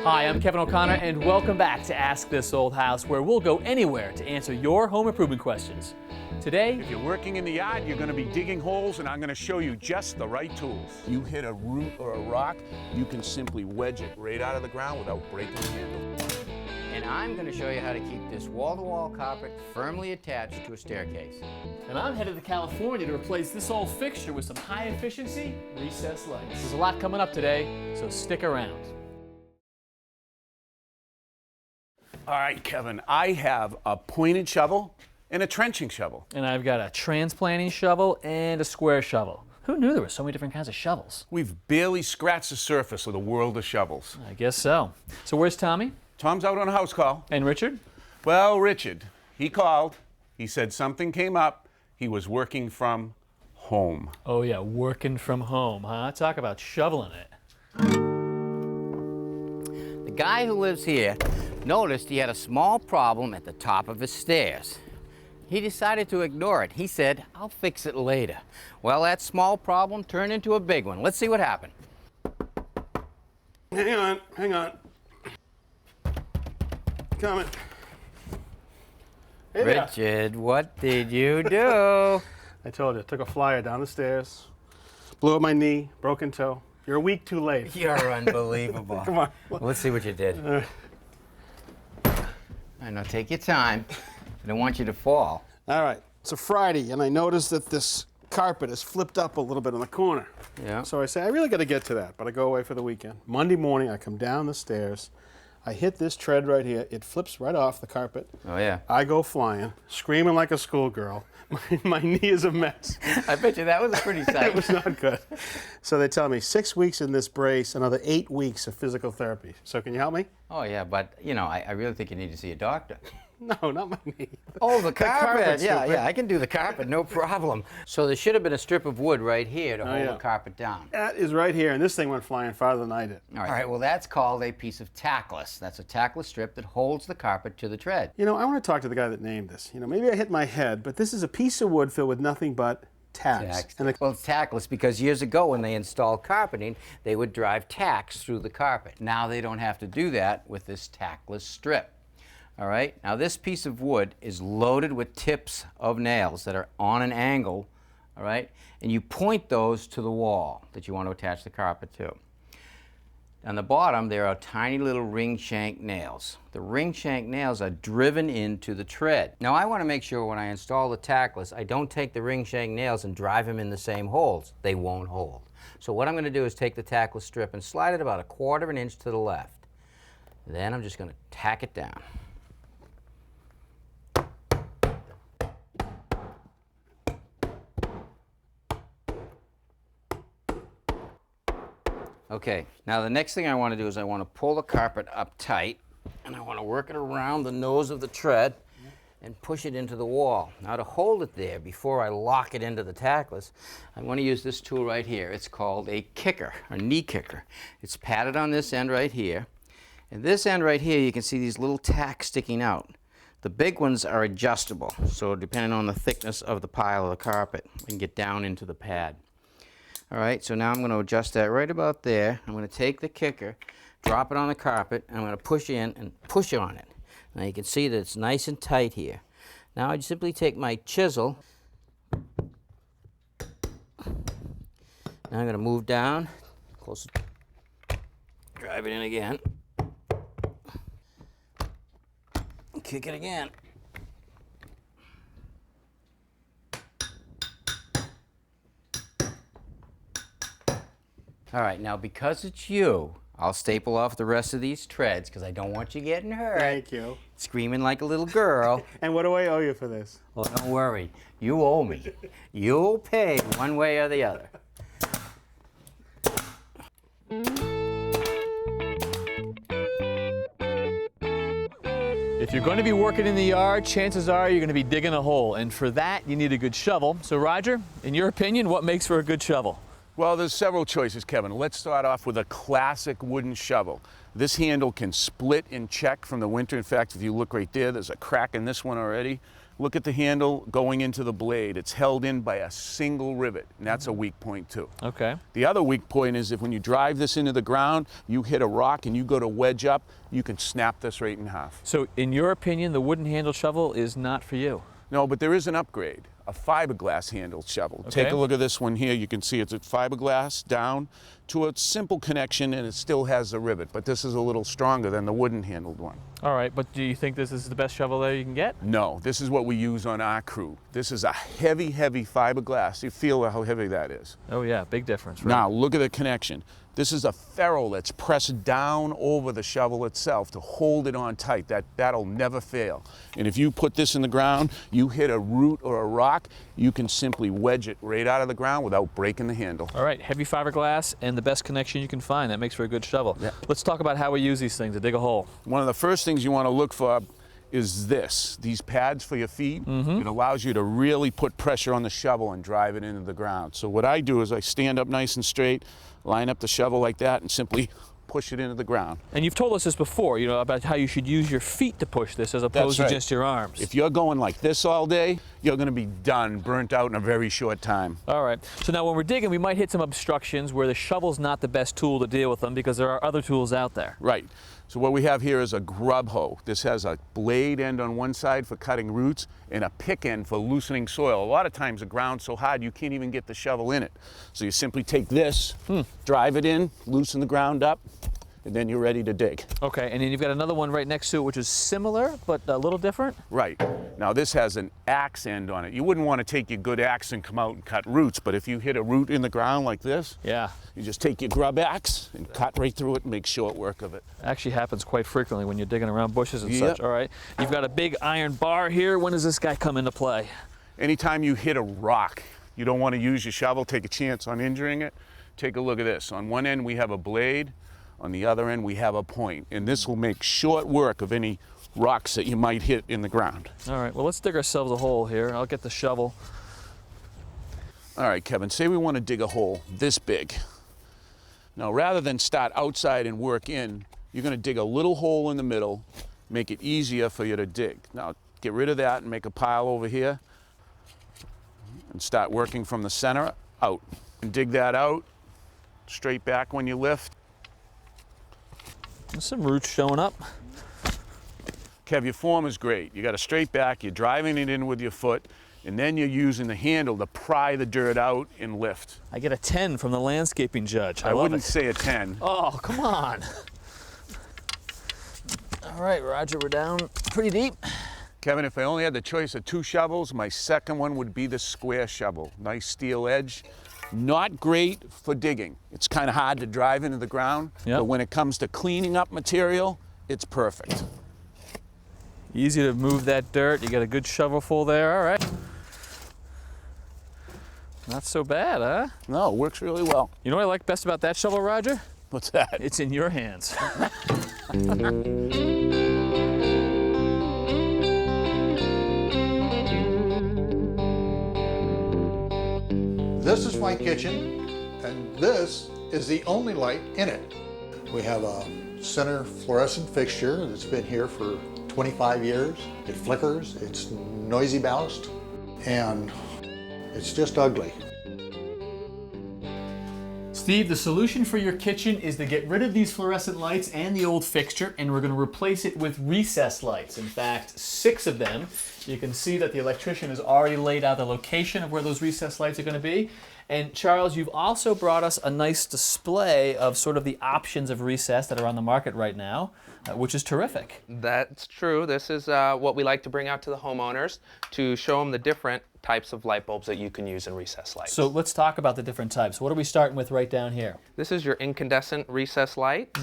Hi, I'm Kevin O'Connor, and welcome back to Ask This Old House, where we'll go anywhere to answer your home improvement questions. Today, if you're working in the yard, you're going to be digging holes, and I'm going to show you just the right tools. You hit a root or a rock, you can simply wedge it right out of the ground without breaking the handle. And I'm going to show you how to keep this wall-to-wall carpet firmly attached to a staircase. and I'm headed to California to replace this old fixture with some high-efficiency recessed lights. There's a lot coming up today, so stick around. All right, Kevin, I have a pointed shovel and a trenching shovel. And I've got a transplanting shovel and a square shovel. Who knew there were so many different kinds of shovels? We've barely scratched the surface of the world of shovels. I guess so. So where's Tommy? Tom's out on a house call. And Richard? Well, Richard, he called. He said something came up. He was working from home. Oh yeah, working from home, huh? Talk about shoveling it. The guy who lives here noticed he had a small problem at the top of his stairs. He decided to ignore it. He said, "I'll fix it later." Well, that small problem turned into a big one. Let's see what happened. Hang on. Coming. Hey there. Richard, what did you do? I told you, took a flyer down the stairs, blew up my knee, broken toe. You're a week too late. You're unbelievable. Come on. Let's see what you did. I know, take your time. I don't want you to fall. All right, it's a Friday, and I noticed that this carpet is flipped up a little bit in the corner. Yeah. So I say, I really got to get to that, but I go away for the weekend. Monday morning, I come down the stairs. I hit this tread right here. It flips right off the carpet. Oh, yeah. I go flying, screaming like a schoolgirl. My knee is a mess. I bet you that was a pretty sight. It was not good. So they tell me 6 weeks in this brace, another 8 weeks of physical therapy. So can you help me? Oh, yeah, but, you know, I really think you need to see a doctor. No, not my knee. Oh, the carpet. carpet's Yeah, stupid. yeah, I can do the carpet, no problem. So there should have been a strip of wood right here to hold yeah. the carpet down. That is right here, and this thing went flying farther than I did. All right, well, that's called a piece of tackless. That's a tackless strip that holds the carpet to the tread. You know, I want to talk to the guy that named this. You know, maybe I hit my head, but this is a piece of wood filled with nothing but tacks. And Well, it's tackless because years ago when they installed carpeting, they would drive tacks through the carpet. Now they don't have to do that with this tackless strip. All right, now this piece of wood is loaded with tips of nails that are on an angle, all right, and you point those to the wall that you want to attach the carpet to. On the bottom, there are tiny little ring shank nails. The ring shank nails are driven into the tread. Now, I want to make sure when I install the tackless, I don't take the ring shank nails and drive them in the same holes. They won't hold. So what I'm going to do is take the tackless strip and slide it about 1/4 inch to the left. Then I'm just going to tack it down. Okay, now the next thing I want to do is I want to pull the carpet up tight, and I want to work it around the nose of the tread and push it into the wall. Now to hold it there before I lock it into the tackless, I want to use this tool right here. It's called a kicker, a knee kicker. It's padded on this end right here. And this end right here, you can see these little tacks sticking out. The big ones are adjustable, so depending on the thickness of the pile of the carpet, we can get down into the pad. All right, so now I'm going to adjust that right about there. I'm going to take the kicker, drop it on the carpet, and I'm going to push in and push on it. Now you can see that it's nice and tight here. Now I simply take my chisel. Now I'm going to move down, close, drive it in again, kick it again. All right, now because it's you, I'll staple off the rest of these treads because I don't want you getting hurt. Thank you. Screaming like a little girl. And what do I owe you for this? Well, don't worry. You owe me. You'll pay one way or the other. If you're going to be working in the yard, chances are you're going to be digging a hole. And for that, you need a good shovel. So Roger, in your opinion, what makes for a good shovel? Well, there's several choices, Kevin. Let's start off with a classic wooden shovel. This handle can split and check from the winter. In fact, if you look right there, there's a crack in this one already. Look at the handle going into the blade. It's held in by a single rivet, and that's a weak point too. Okay. The other weak point is if when you drive this into the ground, you hit a rock and you go to wedge up, you can snap this right in half. So in your opinion, the wooden handled shovel is not for you? No, but there is an upgrade, a fiberglass handled shovel. Okay. Take a look at this one here. You can see it's a fiberglass down to a simple connection, and it still has a rivet, but this is a little stronger than the wooden handled one. All right, but do you think this is the best shovel that you can get? No, this is what we use on our crew. This is a heavy, heavy fiberglass. You feel how heavy that is. Oh yeah, big difference. Right? Now, look at the connection. This is a ferrule that's pressed down over the shovel itself to hold it on tight. That'll never fail. And if you put this in the ground, you hit a root or a rock, you can simply wedge it right out of the ground without breaking the handle. All right, heavy fiberglass and the best connection you can find. That makes for a good shovel. Yeah. Let's talk about how we use these things to dig a hole. One of the first things you want to look for is these pads for your feet. It allows you to really put pressure on the shovel and drive it into the ground. So what I do is I stand up nice and straight, line up the shovel like that, and simply push it into the ground. And you've told us this before, you know, about how you should use your feet to push this as opposed to right. just your arms. If you're going like this all day, you're going to be done, burnt out in a very short time. All right, so now when we're digging, we might hit some obstructions where the shovel's not the best tool to deal with them because there are other tools out there. Right. So what we have here is a grub hoe. This has a blade end on one side for cutting roots and a pick end for loosening soil. A lot of times the ground's so hard you can't even get the shovel in it. So you simply take this, drive it in, loosen the ground up, and then you're ready to dig. Okay, and then you've got another one right next to it which is similar but a little different? Right. Now this has an axe end on it. You wouldn't want to take your good axe and come out and cut roots, but if you hit a root in the ground like this, Yeah. you just take your grub axe and cut right through it and make short work of it. Actually happens quite frequently when you're digging around bushes and Yep. such. All right, you've got a big iron bar here. When does this guy come into play? Anytime you hit a rock, you don't want to use your shovel, take a chance on injuring it. Take a look at this. On one end we have a blade, on the other end we have a point, and this will make short work of any rocks that you might hit in the ground. All right, well, let's dig ourselves a hole here. I'll get the shovel. All right, Kevin, say we want to dig a hole this big. Now, rather than start outside and work in, you're going to dig a little hole in the middle, make it easier for you to dig. Now, get rid of that and make a pile over here and start working from the center out. And dig that out, straight back when you lift. There's some roots showing up. Kev, your form is great. You got a straight back, you're driving it in with your foot, and then you're using the handle to pry the dirt out and lift. I get a 10 from the landscaping judge. I love wouldn't it. say a 10. Oh, come on. All right, Roger, we're down pretty deep. Kevin, if I only had the choice of 2 shovels, my second one would be the square shovel. Nice steel edge. Not great for digging. It's kind of hard to drive into the ground, Yep. but when it comes to cleaning up material, it's perfect. Easy to move that dirt. You got a good shovelful there. All right. Not so bad, huh? No, it works really well. You know what I like best about that shovel, Roger? What's that? It's in your hands. This is my kitchen, and this is the only light in it. We have a center fluorescent fixture that's been here for 25 years. It flickers, it's noisy ballast, and it's just ugly. Steve, the solution for your kitchen is to get rid of these fluorescent lights and the old fixture, and we're going to replace it with recessed lights. In fact, 6 of them. You can see that the electrician has already laid out the location of where those recessed lights are going to be. And Charles, you've also brought us a nice display of sort of the options of recess that are on the market right now, which is terrific. That's true. This is what we like to bring out to the homeowners to show them the different types of light bulbs that you can use in recessed lights. So let's talk about the different types. What are we starting with right down here? This is your incandescent recessed light.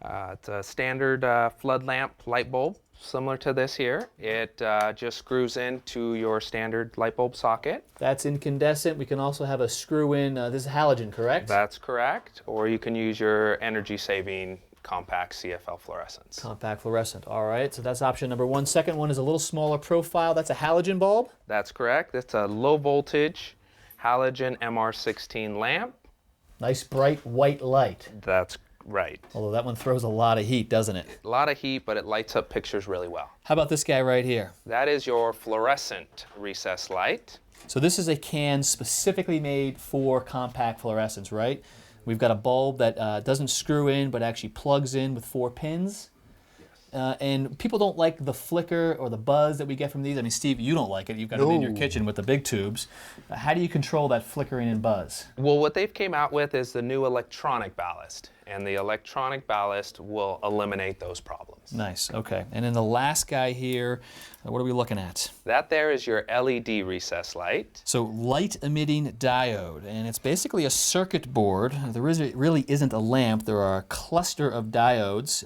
It's a standard flood lamp light bulb, similar to this here. It just screws into your standard light bulb socket. That's incandescent. We can also have a screw-in. This is halogen, correct? That's correct. Or you can use your energy-saving compact CFL fluorescents. Compact fluorescent. All right, so that's option number 1. Second one is a little smaller profile. That's a halogen bulb? That's correct. It's a low voltage halogen MR16 lamp. Nice bright white light. That's Right. Although that one throws a lot of heat, doesn't it? A lot of heat, but it lights up pictures really well. How about this guy right here? That is your fluorescent recessed light. So this is a can specifically made for compact fluorescents, right? We've got a bulb that doesn't screw in, but actually plugs in with 4 pins. And people don't like the flicker or the buzz that we get from these. I mean, Steve, you don't like it. You've got it in your kitchen with the big tubes. How do you control that flickering and buzz? Well, what they've came out with is the new electronic ballast, and the electronic ballast will eliminate those problems. Nice, okay. And then the last guy here, what are we looking at? That there is your LED recessed light. So light emitting diode, and it's basically a circuit board. There really isn't a lamp. There are a cluster of diodes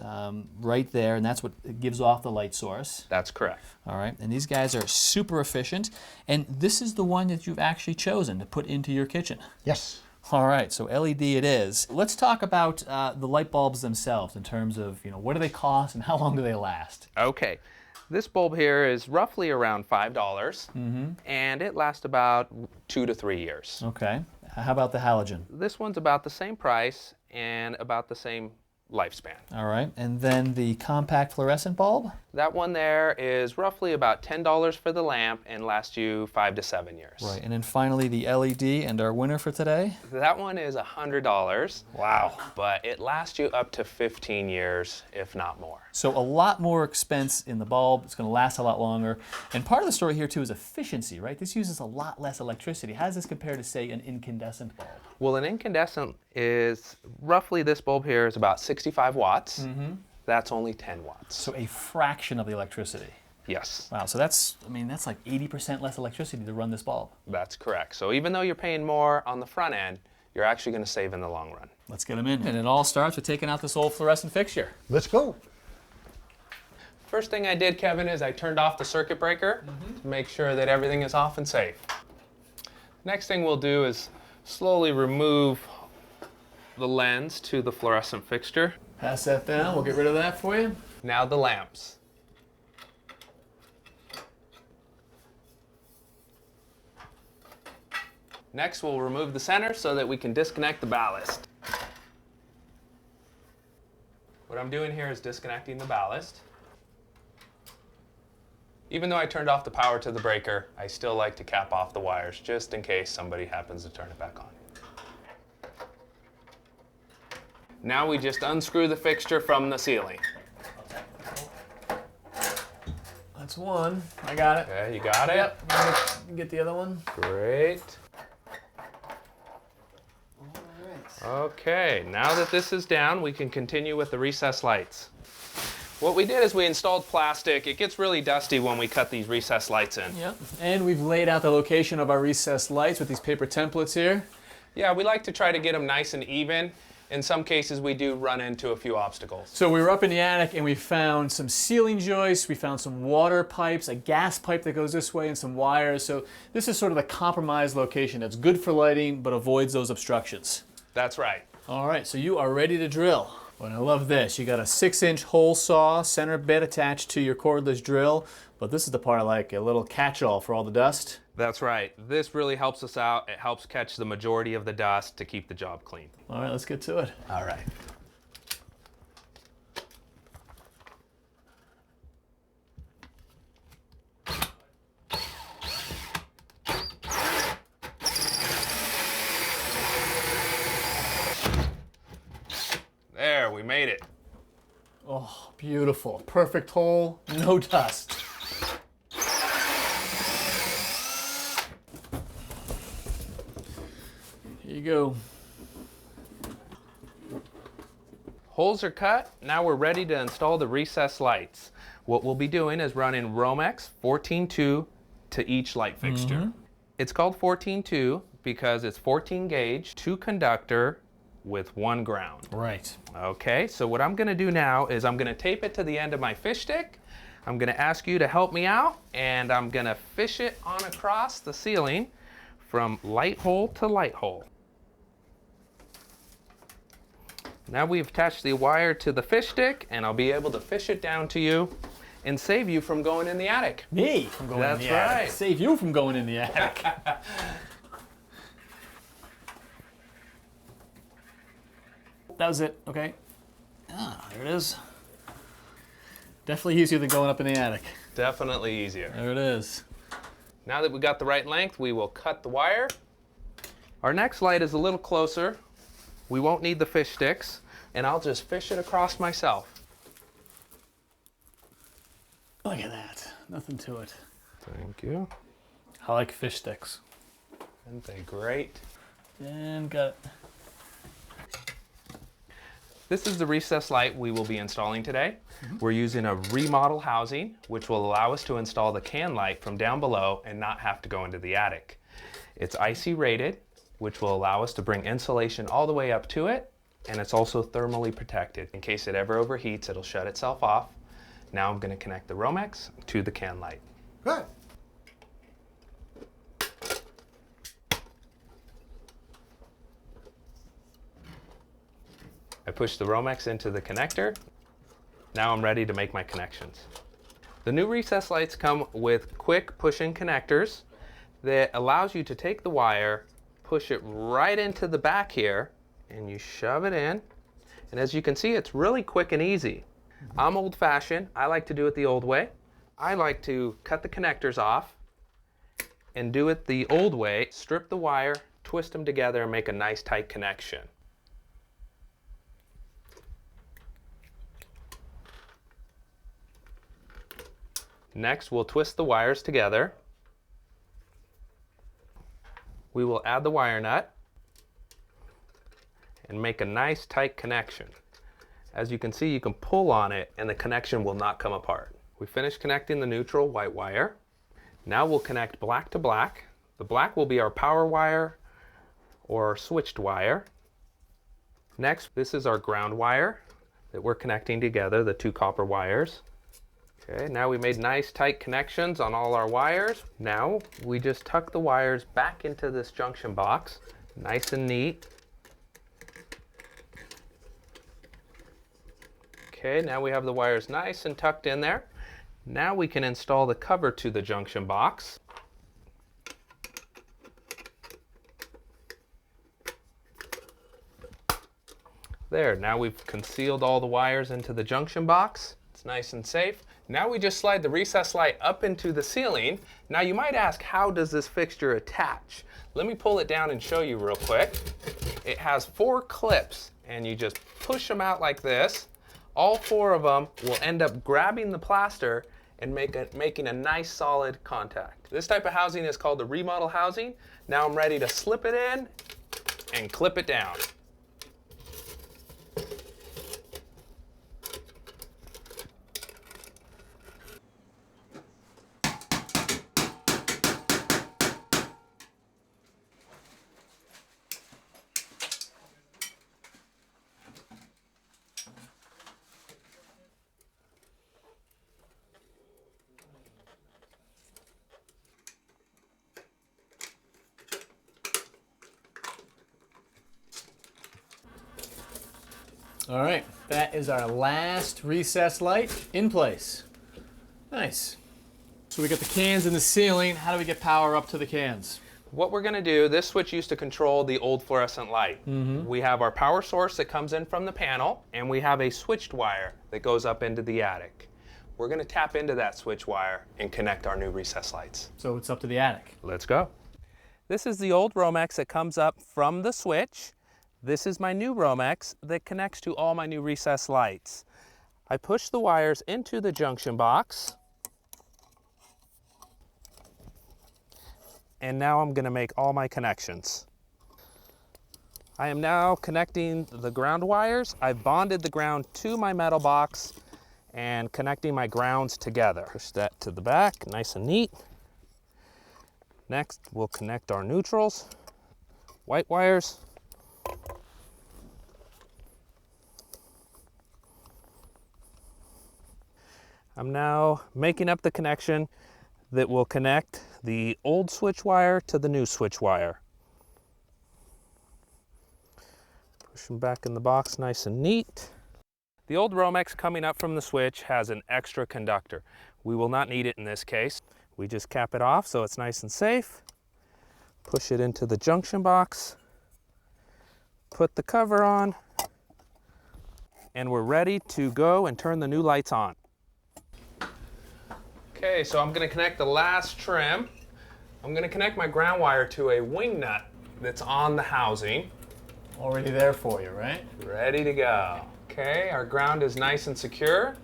right there, and that's what gives off the light source. That's correct. All right, and these guys are super efficient, and this is the one that you've actually chosen to put into your kitchen. Yes. All right, so LED it is. Let's talk about the light bulbs themselves in terms of, what do they cost and how long do they last? Okay. This bulb here is roughly around $5, and it lasts about 2 to 3 years. Okay. How about the halogen? This one's about the same price and about the same lifespan. All right, and then the compact fluorescent bulb? That one there is roughly about $10 for the lamp and lasts you 5 to 7 years. Right, and then finally the LED and our winner for today? That one is $100. Wow. But it lasts you up to 15 years, if not more. So a lot more expense in the bulb. It's going to last a lot longer. And part of the story here too is efficiency, right? This uses a lot less electricity. How does this compare to, say, an incandescent bulb? Well, an incandescent is roughly, this bulb here is about 65 watts. That's only 10 watts. So a fraction of the electricity. Yes. Wow, so that's like 80% less electricity to run this bulb. That's correct. So even though you're paying more on the front end, you're actually going to save in the long run. Let's get them in. And it all starts with taking out this old fluorescent fixture. Let's go. First thing I did, Kevin, is I turned off the circuit breaker to make sure that everything is off and safe. Next thing we'll do is slowly remove the lens to the fluorescent fixture. Pass that down. We'll get rid of that for you. Now the lamps. Next, we'll remove the center so that we can disconnect the ballast. What I'm doing here is disconnecting the ballast. Even though I turned off the power to the breaker, I still like to cap off the wires just in case somebody happens to turn it back on. Now we just unscrew the fixture from the ceiling. That's one. I got it. Okay, you got it? Yep. Get the other one. Great. Okay, now that this is down, we can continue with the recessed lights. What we did is we installed plastic. It gets really dusty when we cut these recessed lights in. Yep. And we've laid out the location of our recessed lights with these paper templates here. Yeah, we like to try to get them nice and even. In some cases, we do run into a few obstacles. So we were up in the attic and we found some ceiling joists, we found some water pipes, a gas pipe that goes this way, and some wires. So this is sort of the compromised location that's good for lighting but avoids those obstructions. That's right. All right, so you are ready to drill. And I love this. You got a 6-inch hole saw, center bit attached to your cordless drill, but this is the part I like, a little catch-all for all the dust. That's right. This really helps us out. It helps catch the majority of the dust to keep the job clean. All right, let's get to it. All right. There, we made it. Oh, beautiful. Perfect hole, no dust. Here you go. Holes are cut. Now we're ready to install the recessed lights. What we'll be doing is running Romex 14-2 to each light fixture. It's called 14-2 because it's 14 gauge, 2 conductor with 1 ground. Right. Okay, so what I'm gonna do now is I'm gonna tape it to the end of my fish stick. I'm gonna ask you to help me out, and I'm gonna fish it on across the ceiling from light hole to light hole. Now we've attached the wire to the fish stick, and I'll be able to fish it down to you and save you from going in the attic. Me from going in the attic. That's right. Save you from going in the attic. That was it, okay? There it is. Definitely easier than going up in the attic. Definitely easier. There it is. Now that we got the right length, we will cut the wire. Our next light is a little closer. We won't need the fish sticks, and I'll just fish it across myself. Look at that. Nothing to it. Thank you. I like fish sticks. Aren't they great? And got it. This is the recessed light we will be installing today. We're using a remodel housing, which will allow us to install the can light from down below and not have to go into the attic. It's IC rated, which will allow us to bring insulation all the way up to it, and it's also thermally protected. In case it ever overheats, it'll shut itself off. Now I'm going to connect the Romex to the can light. Good. I push the Romex into the connector. Now I'm ready to make my connections. The new recessed lights come with quick push-in connectors that allows you to take the wire, push it right into the back here, and you shove it in. And as you can see, it's really quick and easy. I'm old-fashioned. I like to do it the old way. I like to cut the connectors off and do it the old way. Strip the wire, twist them together, and make a nice tight connection. Next, we'll twist the wires together. We will add the wire nut and make a nice tight connection. As you can see, you can pull on it and the connection will not come apart. We finished connecting the neutral white wire. Now we'll connect black to black. The black will be our power wire or our switched wire. Next, this is our ground wire that we're connecting together, the two copper wires. Okay, now we made nice tight connections on all our wires. Now we just tuck the wires back into this junction box, nice and neat. Okay, now we have the wires nice and tucked in there. Now we can install the cover to the junction box. There, now we've concealed all the wires into the junction box. It's nice and safe. Now we just slide the recessed light up into the ceiling. Now you might ask, how does this fixture attach? Let me pull it down and show you real quick. It has 4 clips and you just push them out like this. All 4 of them will end up grabbing the plaster and making a nice solid contact. This type of housing is called the remodel housing. Now I'm ready to slip it in and clip it down. All right, that is our last recessed light in place. Nice. So we got the cans in the ceiling. How do we get power up to the cans? What we're gonna do, this switch used to control the old fluorescent light. We have our power source that comes in from the panel, and we have a switched wire that goes up into the attic. We're gonna tap into that switch wire and connect our new recessed lights. So it's up to the attic. Let's go. This is the old Romex that comes up from the switch. This is my new Romex that connects to all my new recessed lights. I push the wires into the junction box. And now I'm gonna make all my connections. I am now connecting the ground wires. I've bonded the ground to my metal box and connecting my grounds together. Push that to the back, nice and neat. Next, we'll connect our neutrals, white wires. I'm now making up the connection that will connect the old switch wire to the new switch wire. Push them back in the box nice and neat. The old Romex coming up from the switch has an extra conductor. We will not need it in this case. We just cap it off so it's nice and safe. Push it into the junction box. Put the cover on. and we're ready to go and turn the new lights on. Okay, so I'm gonna connect the last trim. I'm gonna connect my ground wire to a wing nut that's on the housing. Already there for you, right? Ready to go. Okay, our ground is nice and secure.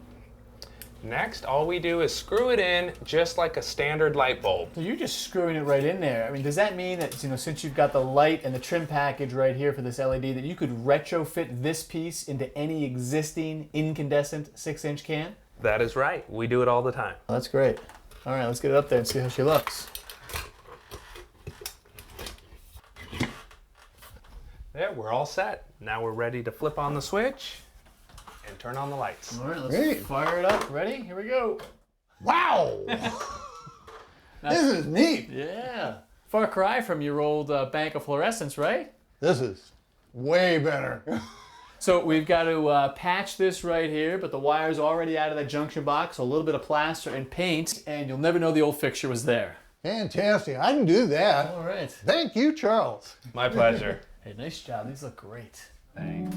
Next, all we do is screw it in just like a standard light bulb. So you're just screwing it right in there. I mean, does that mean that, since you've got the light and the trim package right here for this LED, that you could retrofit this piece into any existing incandescent 6-inch can? That is right. We do it all the time. Well, that's great. All right, let's get it up there and see how she looks. There, we're all set. Now we're ready to flip on the switch and turn on the lights. All right, let's fire it up. Ready? Here we go. Wow! This is neat. Yeah. Far cry from your old bank of fluorescents, right? This is way better. So we've got to patch this right here, but the wire's already out of that junction box, so a little bit of plaster and paint, and you'll never know the old fixture was there. Fantastic. I can do that. All right. Thank you, Charles. My pleasure. Hey, nice job. These look great. Thanks.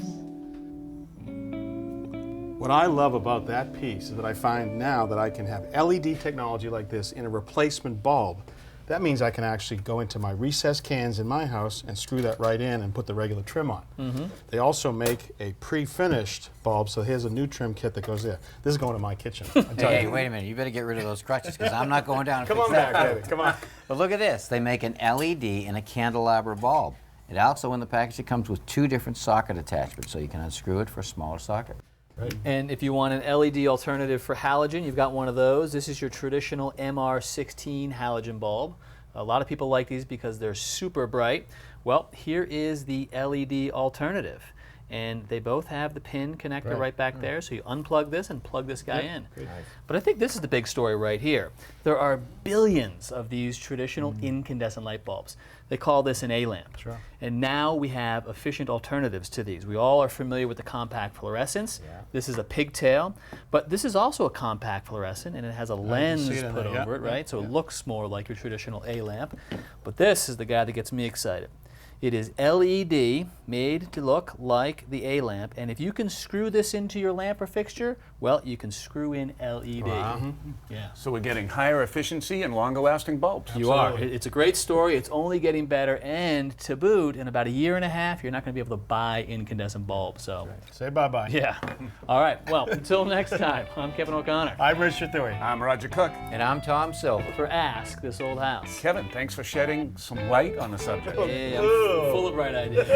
What I love about that piece is that I find now that I can have LED technology like this in a replacement bulb. That means I can actually go into my recessed cans in my house and screw that right in and put the regular trim on. They also make a pre-finished bulb, so here's a new trim kit that goes there. This is going to my kitchen. Hey, wait a minute. You better get rid of those crutches because I'm not going down and Come fix on that. back, baby. Come on. But look at this. They make an LED and a candelabra bulb. It also, in the package, it comes with 2 different socket attachments, so you can unscrew it for a smaller socket. Right. And if you want an LED alternative for halogen, you've got one of those. This is your traditional MR16 halogen bulb. A lot of people like these because they're super bright. Well, here is the LED alternative. And they both have the pin connector right back there, so you unplug this and plug this guy in. Great. But I think this is the big story right here. There are billions of these traditional incandescent light bulbs. They call this an A-lamp. Sure. And now we have efficient alternatives to these. We all are familiar with the compact fluorescents. Yeah. This is a pigtail, but this is also a compact fluorescent, and it has a lens see it in put there, yeah, over it, yeah, right? So yeah. it looks more like your traditional A-lamp. But this is the guy that gets me excited. It is LED made to look like the A-lamp, and if you can screw this into your lamp or fixture, well, you can screw in LED. Wow. Yeah. So we're getting higher efficiency and longer lasting bulbs. You are. It's a great story. It's only getting better, and to boot, in about a year and a half, you're not going to be able to buy incandescent bulbs. So, Say bye-bye. yeah. All right. Well, until next time, I'm Kevin O'Connor I'm Richard Trethewey. I'm Roger Cook. And I'm Tom Silva. for Ask This Old House. Kevin, thanks for shedding some light on the subject. Yeah, I'm full of bright ideas.